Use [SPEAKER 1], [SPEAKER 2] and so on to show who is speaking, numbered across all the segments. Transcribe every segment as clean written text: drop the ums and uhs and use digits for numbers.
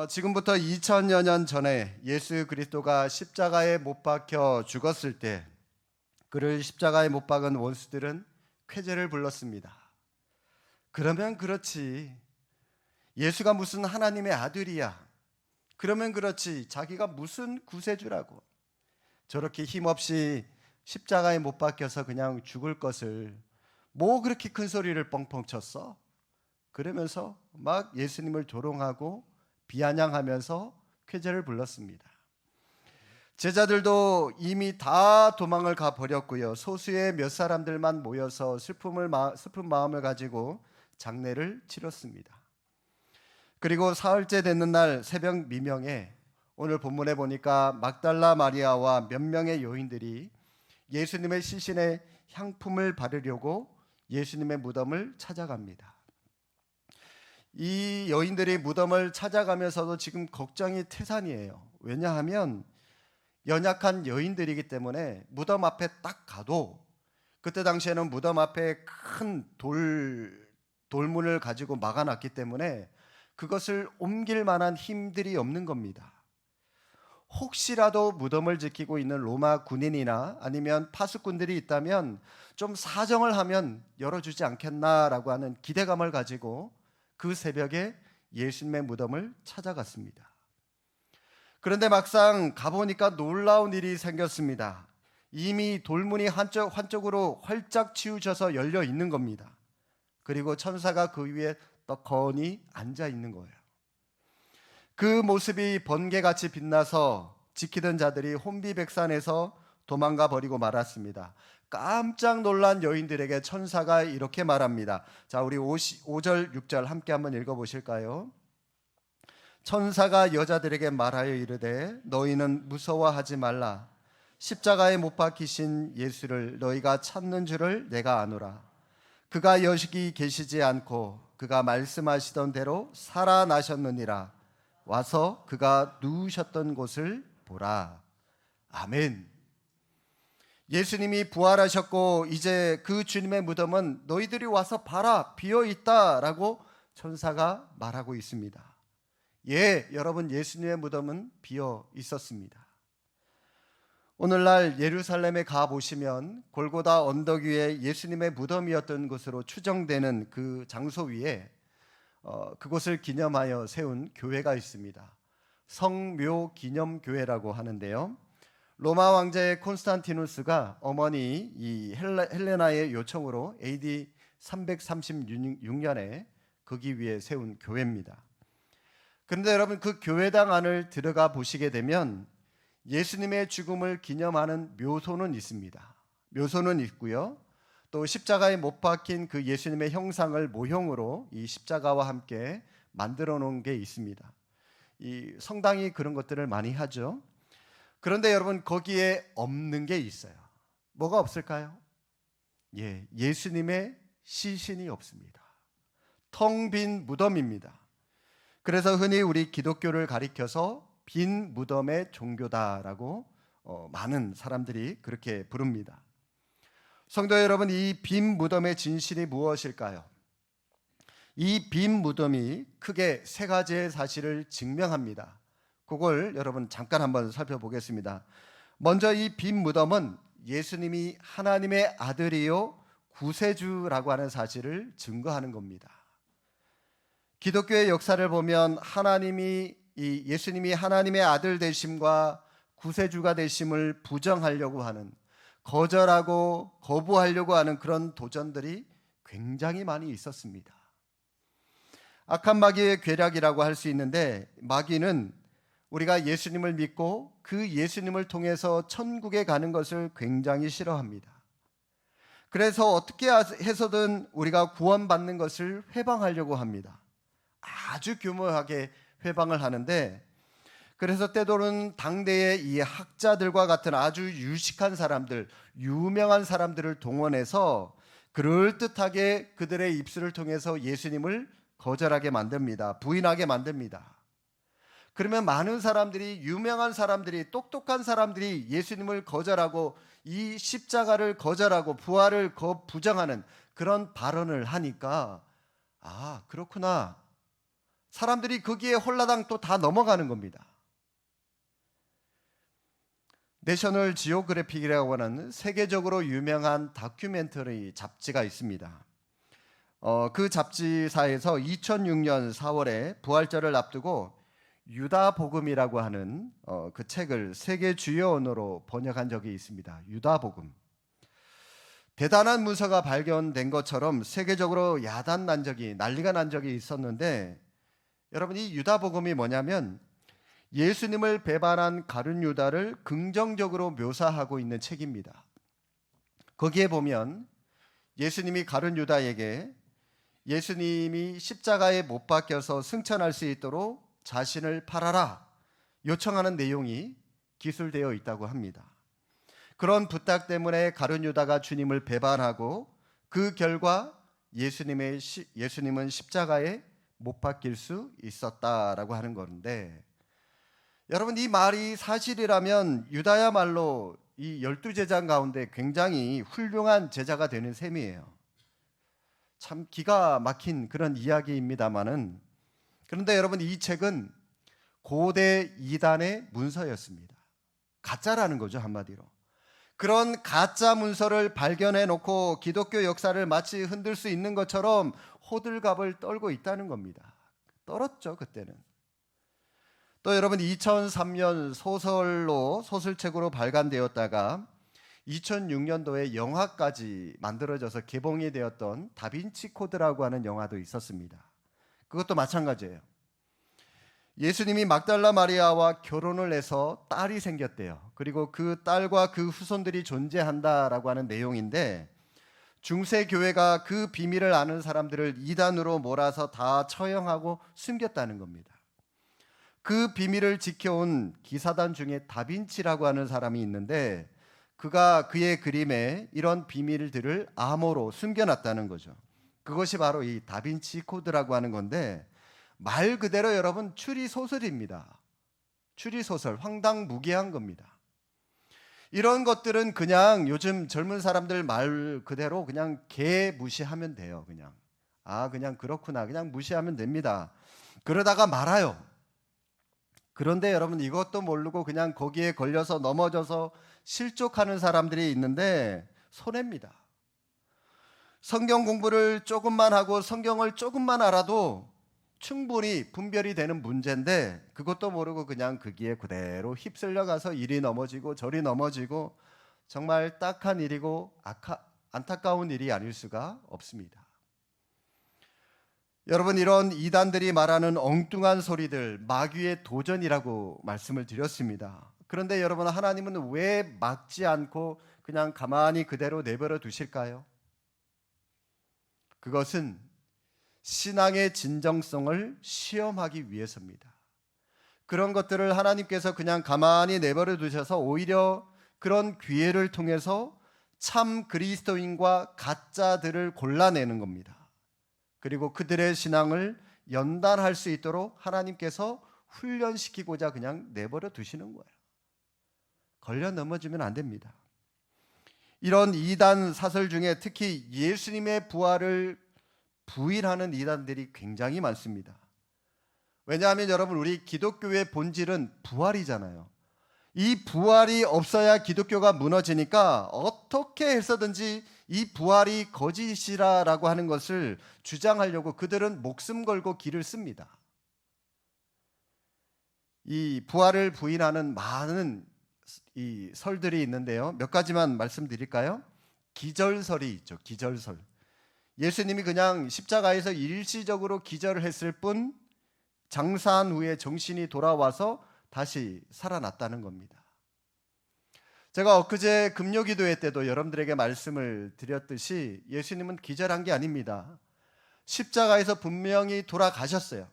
[SPEAKER 1] 지금부터 2000여 년 전에 예수 그리스도가 십자가에 못 박혀 죽었을 때 그를 십자가에 못 박은 원수들은 쾌재를 불렀습니다. 그러면 그렇지. 예수가 무슨 하나님의 아들이야. 그러면 그렇지. 자기가 무슨 구세주라고. 저렇게 힘없이 십자가에 못 박혀서 그냥 죽을 것을 뭐 그렇게 큰 소리를 뻥뻥 쳤어? 그러면서 막 예수님을 조롱하고 비아냥하면서 쾌재를 불렀습니다. 제자들도 이미 다 도망을 가 버렸고요. 소수의 몇 사람들만 모여서 슬픈 마음을 가지고 장례를 치렀습니다. 그리고 사흘째 됐는 날 새벽 미명에 오늘 본문에 보니까 막달라 마리아와 몇 명의 여인들이 예수님의 시신에 향품을 바르려고 예수님의 무덤을 찾아갑니다. 이 여인들이 무덤을 찾아가면서도 지금 걱정이 태산이에요. 왜냐하면 연약한 여인들이기 때문에 무덤 앞에 딱 가도 그때 당시에는 무덤 앞에 큰 돌문을 가지고 막아놨기 때문에 그것을 옮길 만한 힘들이 없는 겁니다. 혹시라도 무덤을 지키고 있는 로마 군인이나 아니면 파수꾼들이 있다면 좀 사정을 하면 열어주지 않겠나라고 하는 기대감을 가지고 그 새벽에 예수님의 무덤을 찾아갔습니다. 그런데 막상 가보니까 놀라운 일이 생겼습니다. 이미 돌문이 한쪽으로 활짝 치우쳐서 열려 있는 겁니다. 그리고 천사가 그 위에 떡하니 앉아 있는 거예요. 그 모습이 번개같이 빛나서 지키던 자들이 혼비백산해서 도망가 버리고 말았습니다. 깜짝 놀란 여인들에게 천사가 이렇게 말합니다. 자, 우리 5절 6절 함께 한번 읽어보실까요? 천사가 여자들에게 말하여 이르되 너희는 무서워하지 말라. 십자가에 못 박히신 예수를 너희가 찾는 줄을 내가 아노라. 그가 여기 계시지 않고 그가 말씀하시던 대로 살아나셨느니라. 와서 그가 누우셨던 곳을 보라. 아멘. 예수님이 부활하셨고 이제 그 주님의 무덤은 너희들이 와서 봐라 비어 있다라고 천사가 말하고 있습니다. 예, 여러분, 예수님의 무덤은 비어 있었습니다. 오늘날 예루살렘에 가 보시면 골고다 언덕 위에 예수님의 무덤이었던 곳으로 추정되는 그 장소 위에 그곳을 기념하여 세운 교회가 있습니다. 성묘 기념교회라고 하는데요. 로마 왕자의 콘스탄티누스가 어머니 이 헬레나의 요청으로 AD 336년에 거기 위에 세운 교회입니다. 그런데 여러분, 그 교회당 안을 들어가 보시게 되면 예수님의 죽음을 기념하는 묘소는 있습니다. 묘소는 있고요. 또 십자가에 못 박힌 그 예수님의 형상을 모형으로 이 십자가와 함께 만들어 놓은 게 있습니다. 이 성당이 그런 것들을 많이 하죠. 그런데 여러분, 거기에 없는 게 있어요. 뭐가 없을까요? 예, 예수님의 시신이 없습니다. 텅 빈 무덤입니다. 그래서 흔히 우리 기독교를 가리켜서 빈 무덤의 종교다라고 많은 사람들이 그렇게 부릅니다. 성도 여러분, 이 빈 무덤의 진실이 무엇일까요? 이 빈 무덤이 크게 세 가지의 사실을 증명합니다. 그걸 여러분 잠깐 한번 살펴보겠습니다. 먼저 이 빈 무덤은 예수님이 하나님의 아들이요 구세주라고 하는 사실을 증거하는 겁니다. 기독교의 역사를 보면 예수님이 하나님의 아들 되심과 구세주가 되심을 부정하려고 하는, 거절하고 거부하려고 하는 그런 도전들이 굉장히 많이 있었습니다. 악한 마귀의 괴략이라고 할 수 있는데, 마귀는 우리가 예수님을 믿고 그 예수님을 통해서 천국에 가는 것을 굉장히 싫어합니다. 그래서 어떻게 해서든 우리가 구원받는 것을 회방하려고 합니다. 아주 교묘하게 회방을 하는데, 그래서 때로는 당대의 이 학자들과 같은 아주 유식한 사람들, 유명한 사람들을 동원해서 그럴듯하게 그들의 입술을 통해서 예수님을 거절하게 만듭니다. 부인하게 만듭니다. 그러면 많은 사람들이, 유명한 사람들이, 똑똑한 사람들이 예수님을 거절하고 이 십자가를 거절하고 부활을 부정하는 그런 발언을 하니까, 아, 그렇구나, 사람들이 거기에 홀라당 또 다 넘어가는 겁니다. 내셔널 지오그래픽이라고 하는 세계적으로 유명한 다큐멘터리 잡지가 있습니다. 그 잡지사에서 2006년 4월에 부활절을 앞두고 유다복음이라고 하는 그 책을 세계 주요 언어로 번역한 적이 있습니다. 유다복음. 대단한 문서가 발견된 것처럼 세계적으로 난리가 난 적이 있었는데, 여러분, 이 유다복음이 뭐냐면 예수님을 배반한 가룟 유다를 긍정적으로 묘사하고 있는 책입니다. 거기에 보면 예수님이 가룟 유다에게 예수님이 십자가에 못 박혀서 승천할 수 있도록 자신을 팔아라 요청하는 내용이 기술되어 있다고 합니다. 그런 부탁 때문에 가룟 유다가 주님을 배반하고 그 결과 예수님은 십자가에 못 박힐 수 있었다라고 하는 건데, 여러분, 이 말이 사실이라면 유다야말로 이 12제자 가운데 굉장히 훌륭한 제자가 되는 셈이에요. 참 기가 막힌 그런 이야기입니다만은, 그런데 여러분, 이 책은 고대 이단의 문서였습니다. 가짜라는 거죠, 한마디로. 그런 가짜 문서를 발견해 놓고 기독교 역사를 마치 흔들 수 있는 것처럼 호들갑을 떨고 있다는 겁니다. 떨었죠, 그때는. 또 여러분, 2003년 소설책으로 발간되었다가 2006년도에 영화까지 만들어져서 개봉이 되었던 다빈치 코드라고 하는 영화도 있었습니다. 그것도 마찬가지예요. 예수님이 막달라 마리아와 결혼을 해서 딸이 생겼대요. 그리고 그 딸과 그 후손들이 존재한다라고 하는 내용인데, 중세 교회가 그 비밀을 아는 사람들을 이단으로 몰아서 다 처형하고 숨겼다는 겁니다. 그 비밀을 지켜온 기사단 중에 다빈치라고 하는 사람이 있는데, 그의 그림에 이런 비밀들을 암호로 숨겨놨다는 거죠. 그것이 바로 이 다빈치 코드라고 하는 건데, 말 그대로 여러분 추리소설입니다. 추리소설, 황당무계한 겁니다. 이런 것들은 그냥 요즘 젊은 사람들 말 그대로 그냥 개 무시하면 돼요. 그냥 그렇구나, 그냥 무시하면 됩니다. 그러다가 말아요. 그런데 여러분, 이것도 모르고 그냥 거기에 걸려서 넘어져서 실족하는 사람들이 있는데 손해입니다. 성경 공부를 조금만 하고 성경을 조금만 알아도 충분히 분별이 되는 문제인데, 그것도 모르고 그냥 거기에 그대로 휩쓸려 가서 이리 넘어지고 저리 넘어지고, 정말 딱한 일이고 안타까운 일이 아닐 수가 없습니다. 여러분, 이런 이단들이 말하는 엉뚱한 소리들, 마귀의 도전이라고 말씀을 드렸습니다. 그런데 여러분, 하나님은 왜 막지 않고 그냥 가만히 그대로 내버려 두실까요? 그것은 신앙의 진정성을 시험하기 위해서입니다. 그런 것들을 하나님께서 그냥 가만히 내버려 두셔서 오히려 그런 기회를 통해서 참 그리스도인과 가짜들을 골라내는 겁니다. 그리고 그들의 신앙을 연단할 수 있도록 하나님께서 훈련시키고자 그냥 내버려 두시는 거예요. 걸려 넘어지면 안 됩니다. 이런 이단 사설 중에 특히 예수님의 부활을 부인하는 이단들이 굉장히 많습니다. 왜냐하면 여러분, 우리 기독교의 본질은 부활이잖아요. 이 부활이 없어야 기독교가 무너지니까 어떻게 해서든지 이 부활이 거짓이라고 하는 것을 주장하려고 그들은 목숨 걸고 길을 씁니다. 이 부활을 부인하는 많은 이 설들이 있는데요, 몇 가지만 말씀드릴까요? 기절설이 있죠. 기절설. 예수님이 그냥 십자가에서 일시적으로 기절을 했을 뿐 장사한 후에 정신이 돌아와서 다시 살아났다는 겁니다. 제가 엊그제 금요기도회 때도 여러분들에게 말씀을 드렸듯이 예수님은 기절한 게 아닙니다. 십자가에서 분명히 돌아가셨어요.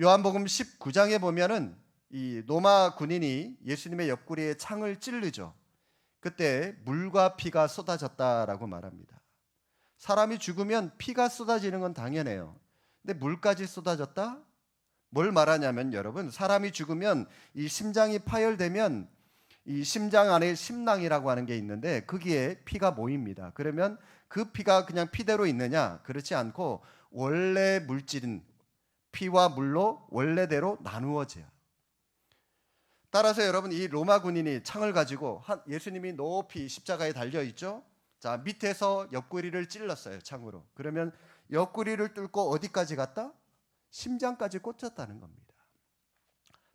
[SPEAKER 1] 요한복음 19장에 보면은 이 로마 군인이 예수님의 옆구리에 창을 찌르죠. 그때 물과 피가 쏟아졌다라고 말합니다. 사람이 죽으면 피가 쏟아지는 건 당연해요. 근데 물까지 쏟아졌다? 뭘 말하냐면 여러분, 사람이 죽으면 이 심장이 파열되면 이 심장 안에 심낭이라고 하는 게 있는데 거기에 피가 모입니다. 그러면 그 피가 그냥 피대로 있느냐? 그렇지 않고 원래 물질인 피와 물로 원래대로 나누어져요. 따라서 여러분, 이 로마 군인이 창을 가지고 예수님이 높이 십자가에 달려 있죠. 자, 밑에서 옆구리를 찔렀어요, 창으로. 그러면 옆구리를 뚫고 어디까지 갔다? 심장까지 꽂혔다는 겁니다.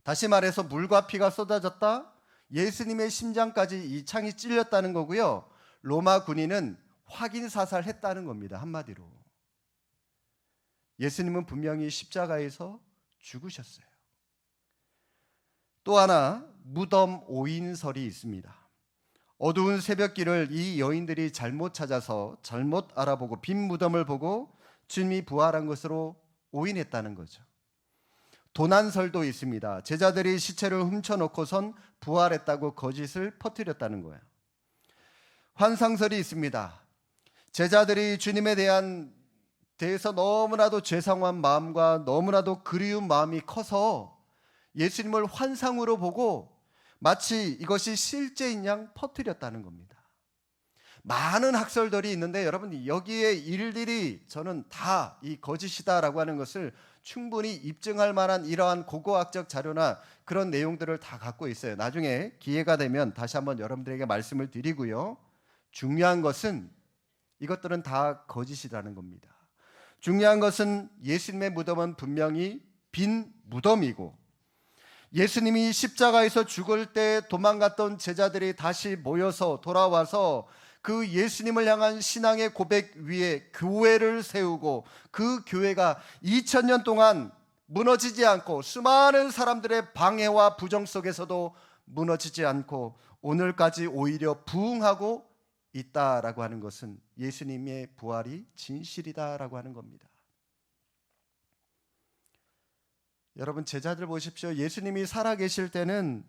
[SPEAKER 1] 다시 말해서 물과 피가 쏟아졌다. 예수님의 심장까지 이 창이 찔렸다는 거고요. 로마 군인은 확인 사살했다는 겁니다. 한마디로. 예수님은 분명히 십자가에서 죽으셨어요. 또 하나, 무덤 오인설이 있습니다. 어두운 새벽길을 이 여인들이 잘못 찾아서 잘못 알아보고 빈 무덤을 보고 주님이 부활한 것으로 오인했다는 거죠. 도난설도 있습니다. 제자들이 시체를 훔쳐놓고선 부활했다고 거짓을 퍼뜨렸다는 거예요. 환상설이 있습니다. 제자들이 주님에 대해서 너무나도 죄송한 마음과 너무나도 그리운 마음이 커서 예수님을 환상으로 보고 마치 이것이 실제인 양 퍼뜨렸다는 겁니다. 많은 학설들이 있는데 여러분, 여기에 일일이 저는 다 이 거짓이다라고 하는 것을 충분히 입증할 만한 이러한 고고학적 자료나 그런 내용들을 다 갖고 있어요. 나중에 기회가 되면 다시 한번 여러분들에게 말씀을 드리고요. 중요한 것은 이것들은 다 거짓이라는 겁니다. 중요한 것은 예수님의 무덤은 분명히 빈 무덤이고, 예수님이 십자가에서 죽을 때 도망갔던 제자들이 다시 모여서 돌아와서 그 예수님을 향한 신앙의 고백 위에 교회를 세우고, 그 교회가 2000년 동안 무너지지 않고 수많은 사람들의 방해와 부정 속에서도 무너지지 않고 오늘까지 오히려 부흥하고 있다라고 하는 것은 예수님의 부활이 진실이다라고 하는 겁니다. 여러분, 제자들 보십시오. 예수님이 살아계실 때는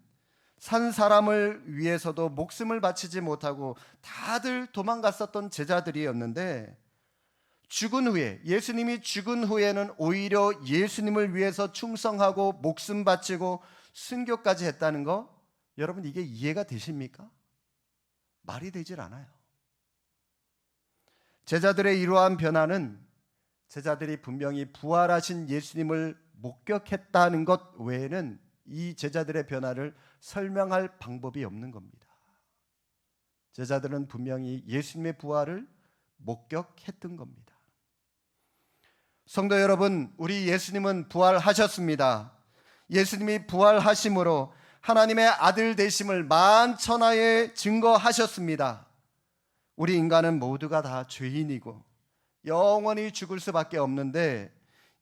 [SPEAKER 1] 산 사람을 위해서도 목숨을 바치지 못하고 다들 도망갔었던 제자들이었는데, 죽은 후에, 예수님이 죽은 후에는 오히려 예수님을 위해서 충성하고 목숨 바치고 순교까지 했다는 거, 여러분 이게 이해가 되십니까? 말이 되질 않아요. 제자들의 이러한 변화는 제자들이 분명히 부활하신 예수님을 목격했다는 것 외에는 이 제자들의 변화를 설명할 방법이 없는 겁니다. 제자들은 분명히 예수님의 부활을 목격했던 겁니다. 성도 여러분, 우리 예수님은 부활하셨습니다. 예수님이 부활하심으로 하나님의 아들 되심을 만천하에 증거하셨습니다. 우리 인간은 모두가 다 죄인이고 영원히 죽을 수밖에 없는데,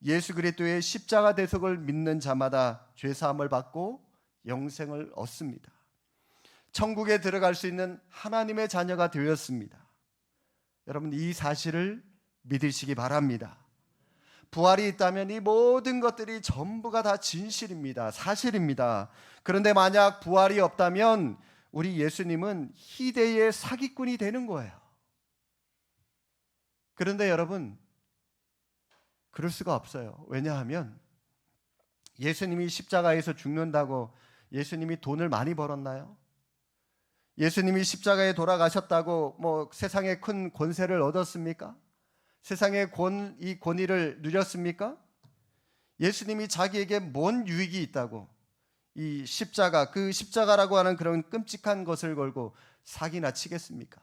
[SPEAKER 1] 예수 그리스도의 십자가 대속을 믿는 자마다 죄 사함을 받고 영생을 얻습니다. 천국에 들어갈 수 있는 하나님의 자녀가 되었습니다. 여러분, 이 사실을 믿으시기 바랍니다. 부활이 있다면 이 모든 것들이 전부가 다 진실입니다. 사실입니다. 그런데 만약 부활이 없다면 우리 예수님은 희대의 사기꾼이 되는 거예요. 그런데 여러분, 그럴 수가 없어요. 왜냐하면 예수님이 십자가에서 죽는다고 예수님이 돈을 많이 벌었나요? 예수님이 십자가에 돌아가셨다고 세상에 큰 권세를 얻었습니까? 세상의 이 권위를 누렸습니까? 예수님이 자기에게 뭔 유익이 있다고 이 십자가, 그 십자가라고 하는 그런 끔찍한 것을 걸고 사기나 치겠습니까?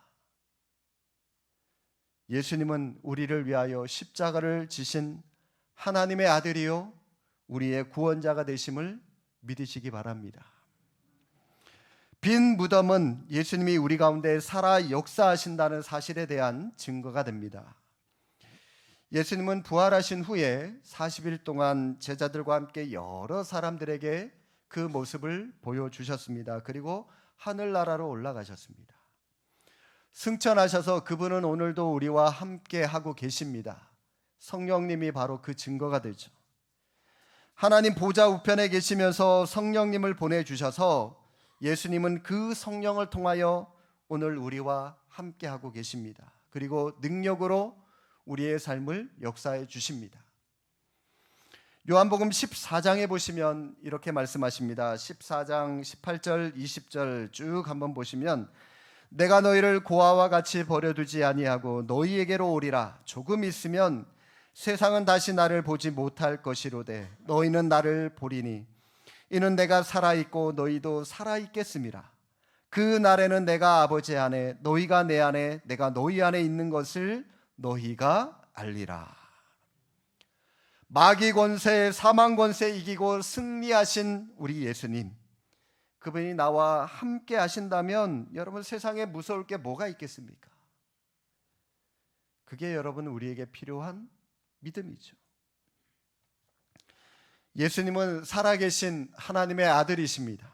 [SPEAKER 1] 예수님은 우리를 위하여 십자가를 지신 하나님의 아들이요 우리의 구원자가 되심을 믿으시기 바랍니다. 빈 무덤은 예수님이 우리 가운데 살아 역사하신다는 사실에 대한 증거가 됩니다. 예수님은 부활하신 후에 40일 동안 제자들과 함께 여러 사람들에게 그 모습을 보여주셨습니다. 그리고 하늘나라로 올라가셨습니다. 승천하셔서 그분은 오늘도 우리와 함께 하고 계십니다. 성령님이 바로 그 증거가 되죠. 하나님 보좌 우편에 계시면서 성령님을 보내주셔서 예수님은 그 성령을 통하여 오늘 우리와 함께 하고 계십니다. 그리고 능력으로 우리의 삶을 역사해 주십니다. 요한복음 14장에 보시면 이렇게 말씀하십니다. 14장 18절 20절 쭉 한번 보시면, 내가 너희를 고아와 같이 버려두지 아니하고 너희에게로 오리라. 조금 있으면 세상은 다시 나를 보지 못할 것이로되 너희는 나를 보리니 이는 내가 살아있고 너희도 살아있겠음이라. 그 날에는 내가 아버지 안에 너희가 내 안에 내가 너희 안에 있는 것을 너희가 알리라. 마귀 권세, 사망 권세 이기고 승리하신 우리 예수님, 그분이 나와 함께 하신다면 여러분 세상에 무서울 게 뭐가 있겠습니까? 그게 여러분 우리에게 필요한 믿음이죠. 예수님은 살아계신 하나님의 아들이십니다.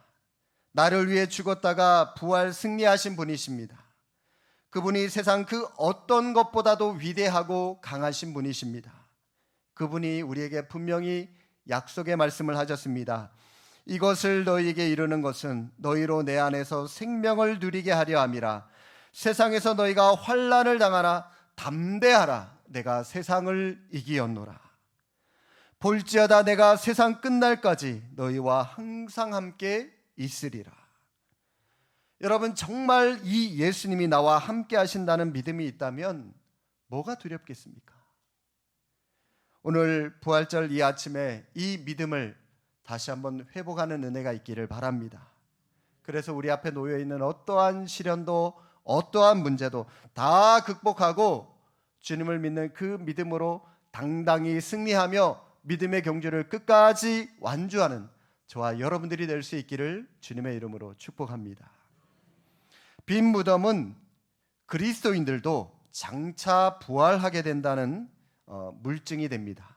[SPEAKER 1] 나를 위해 죽었다가 부활 승리하신 분이십니다. 그분이 세상 그 어떤 것보다도 위대하고 강하신 분이십니다. 그분이 우리에게 분명히 약속의 말씀을 하셨습니다. 이것을 너희에게 이르는 것은 너희로 내 안에서 생명을 누리게 하려 함이라. 세상에서 너희가 환난을 당하나 담대하라. 내가 세상을 이기었노라. 볼지어다 내가 세상 끝날까지 너희와 항상 함께 있으리라. 여러분 정말 이 예수님이 나와 함께 하신다는 믿음이 있다면 뭐가 두렵겠습니까? 오늘 부활절 이 아침에 이 믿음을 다시 한번 회복하는 은혜가 있기를 바랍니다. 그래서 우리 앞에 놓여 있는 어떠한 시련도 어떠한 문제도 다 극복하고 주님을 믿는 그 믿음으로 당당히 승리하며 믿음의 경주를 끝까지 완주하는 저와 여러분들이 될 수 있기를 주님의 이름으로 축복합니다. 빈 무덤은 그리스도인들도 장차 부활하게 된다는 물증이 됩니다.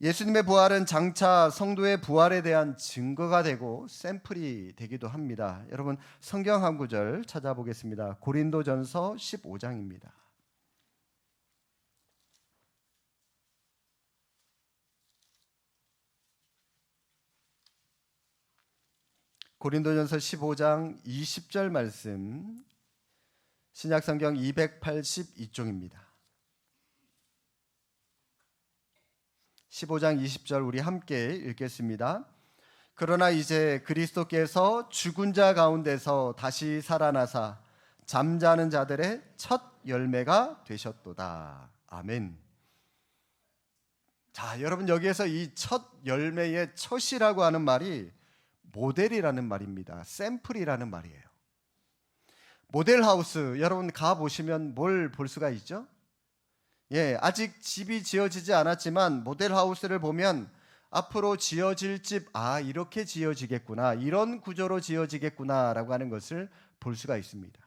[SPEAKER 1] 예수님의 부활은 장차 성도의 부활에 대한 증거가 되고 샘플이 되기도 합니다. 여러분 성경 한 구절 찾아보겠습니다. 고린도전서 15장입니다. 고린도전서 15장 20절 말씀, 신약성경 282쪽입니다. 15장 20절 우리 함께 읽겠습니다. 그러나 이제 그리스도께서 죽은 자 가운데서 다시 살아나사 잠자는 자들의 첫 열매가 되셨도다. 아멘. 자, 여러분 여기에서 이 첫 열매의 첫이라고 하는 말이 모델이라는 말입니다. 샘플이라는 말이에요. 모델하우스 여러분 가보시면 뭘 볼 수가 있죠? 아직 집이 지어지지 않았지만 모델하우스를 보면 앞으로 지어질 집, 이렇게 지어지겠구나, 이런 구조로 지어지겠구나 라고 하는 것을 볼 수가 있습니다.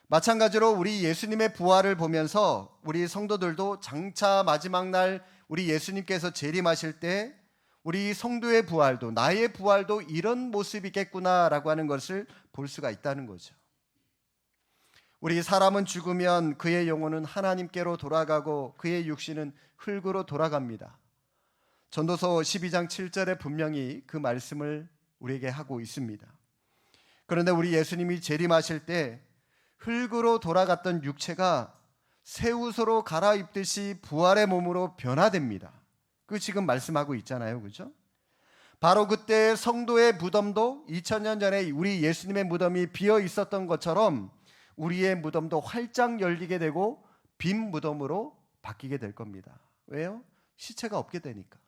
[SPEAKER 1] 마찬가지로 우리 예수님의 부활을 보면서 우리 성도들도 장차 마지막 날 우리 예수님께서 재림하실 때 우리 성도의 부활도, 나의 부활도 이런 모습이겠구나라고 하는 것을 볼 수가 있다는 거죠. 우리 사람은 죽으면 그의 영혼은 하나님께로 돌아가고 그의 육신은 흙으로 돌아갑니다. 전도서 12장 7절에 분명히 그 말씀을 우리에게 하고 있습니다. 그런데 우리 예수님이 재림하실 때 흙으로 돌아갔던 육체가 새 옷으로 갈아입듯이 부활의 몸으로 변화됩니다. 그 지금 말씀하고 있잖아요, 그렇죠? 바로 그때 성도의 무덤도 2000년 전에 우리 예수님의 무덤이 비어 있었던 것처럼 우리의 무덤도 활짝 열리게 되고 빈 무덤으로 바뀌게 될 겁니다. 왜요? 시체가 없게 되니까.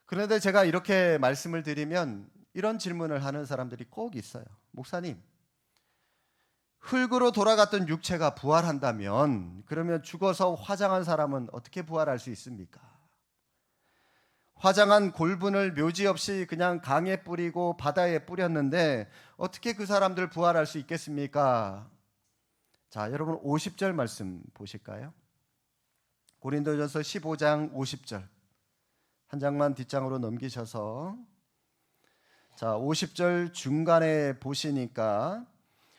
[SPEAKER 1] 그런데 제가 이렇게 말씀을 드리면 이런 질문을 하는 사람들이 꼭 있어요. 목사님, 흙으로 돌아갔던 육체가 부활한다면 그러면 죽어서 화장한 사람은 어떻게 부활할 수 있습니까? 화장한 골분을 묘지 없이 그냥 강에 뿌리고 바다에 뿌렸는데 어떻게 그 사람들 부활할 수 있겠습니까? 자, 여러분 50절 말씀 보실까요? 고린도전서 15장 50절 한 장만 뒷장으로 넘기셔서, 자 50절 중간에 보시니까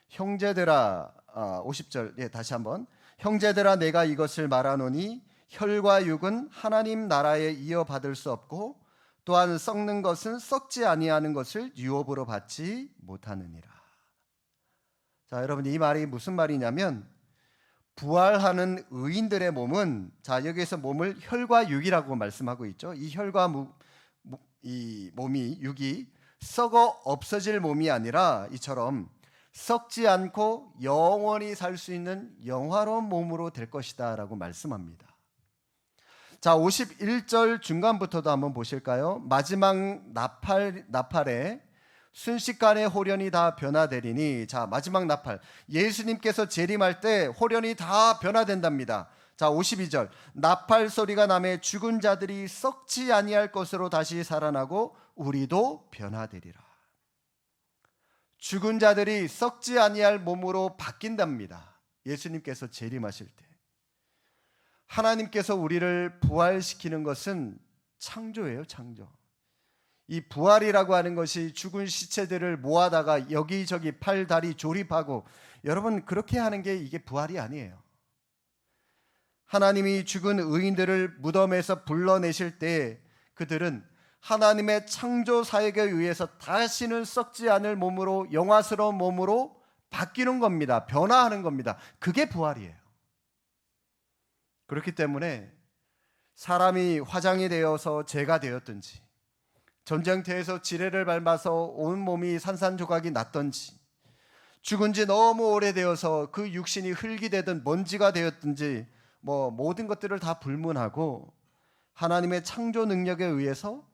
[SPEAKER 1] 형제들아, 50절 다시 한번, 형제들아 내가 이것을 말하노니 혈과 육은 하나님 나라에 이어받을 수 없고 또한 썩는 것은 썩지 아니하는 것을 유업으로 받지 못하느니라. 자, 여러분 이 말이 무슨 말이냐면 부활하는 의인들의 몸은, 자 여기에서 몸을 혈과 육이라고 말씀하고 있죠. 이 혈과 이 몸이, 육이 썩어 없어질 몸이 아니라 이처럼 썩지 않고 영원히 살 수 있는 영화로운 몸으로 될 것이다 라고 말씀합니다. 자, 51절 중간부터도 한번 보실까요? 마지막 나팔에 순식간에 홀연이 다 변화되리니, 자, 마지막 나팔, 예수님께서 재림할 때 홀연이 다 변화된답니다. 자, 52절, 나팔 소리가 나매 죽은 자들이 썩지 아니할 것으로 다시 살아나고 우리도 변화되리라. 죽은 자들이 썩지 아니할 몸으로 바뀐답니다. 예수님께서 재림하실 때 하나님께서 우리를 부활시키는 것은 창조예요, 창조. 이 부활이라고 하는 것이 죽은 시체들을 모아다가 여기저기 팔, 다리 조립하고, 여러분, 그렇게 하는 게 이게 부활이 아니에요. 하나님이 죽은 의인들을 무덤에서 불러내실 때 그들은 하나님의 창조 사역에 의해서 다시는 썩지 않을 몸으로, 영화스러운 몸으로 바뀌는 겁니다. 변화하는 겁니다. 그게 부활이에요. 그렇기 때문에 사람이 화장이 되어서 재가 되었든지, 전쟁터에서 지뢰를 밟아서 온 몸이 산산조각이 났던지, 죽은 지 너무 오래되어서 그 육신이 흙이 되든 먼지가 되었든지, 모든 것들을 다 불문하고 하나님의 창조 능력에 의해서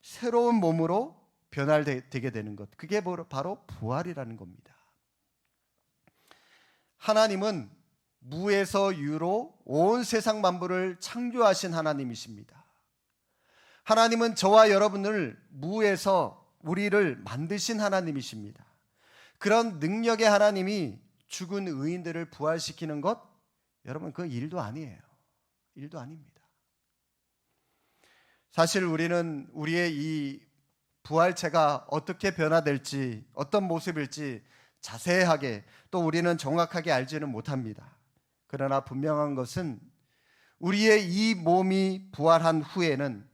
[SPEAKER 1] 새로운 몸으로 변화되게 되는 것, 그게 바로 부활이라는 겁니다. 하나님은 무에서 유로 온 세상 만물을 창조하신 하나님이십니다. 하나님은 저와 여러분을 무에서 우리를 만드신 하나님이십니다. 그런 능력의 하나님이 죽은 의인들을 부활시키는 것, 여러분, 그 일도 아니에요. 일도 아닙니다. 사실 우리는 우리의 이 부활체가 어떻게 변화될지, 어떤 모습일지 자세하게, 또 우리는 정확하게 알지는 못합니다. 그러나 분명한 것은 우리의 이 몸이 부활한 후에는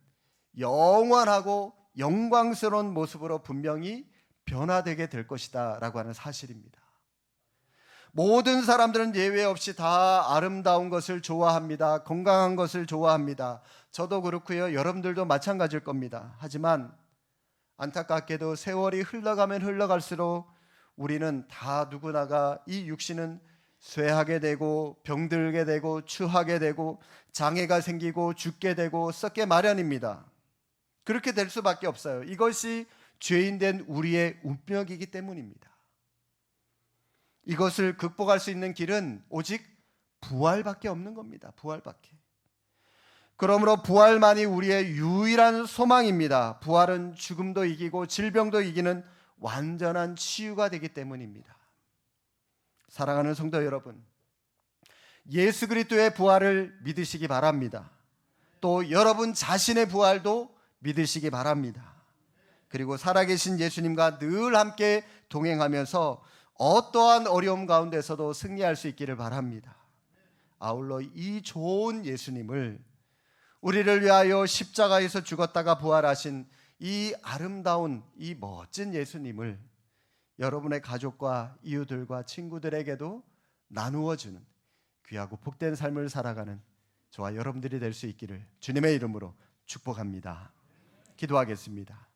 [SPEAKER 1] 영원하고 영광스러운 모습으로 분명히 변화되게 될 것이다 라고 하는 사실입니다. 모든 사람들은 예외 없이 다 아름다운 것을 좋아합니다. 건강한 것을 좋아합니다. 저도 그렇고요. 여러분들도 마찬가지일 겁니다. 하지만 안타깝게도 세월이 흘러가면 흘러갈수록 우리는 다 누구나가 이 육신은 쇠하게 되고 병들게 되고 추하게 되고 장애가 생기고 죽게 되고 썩게 마련입니다. 그렇게 될 수밖에 없어요. 이것이 죄인된 우리의 운명이기 때문입니다. 이것을 극복할 수 있는 길은 오직 부활밖에 없는 겁니다. 부활밖에. 그러므로 부활만이 우리의 유일한 소망입니다. 부활은 죽음도 이기고 질병도 이기는 완전한 치유가 되기 때문입니다. 사랑하는 성도 여러분, 예수 그리스도의 부활을 믿으시기 바랍니다. 또 여러분 자신의 부활도 믿으시기 바랍니다. 그리고 살아계신 예수님과 늘 함께 동행하면서 어떠한 어려움 가운데서도 승리할 수 있기를 바랍니다. 아울러 이 좋은 예수님을, 우리를 위하여 십자가에서 죽었다가 부활하신 이 아름다운, 이 멋진 예수님을 여러분의 가족과 이웃들과 친구들에게도 나누어주는 귀하고 복된 삶을 살아가는 저와 여러분들이 될 수 있기를 주님의 이름으로 축복합니다. 기도하겠습니다.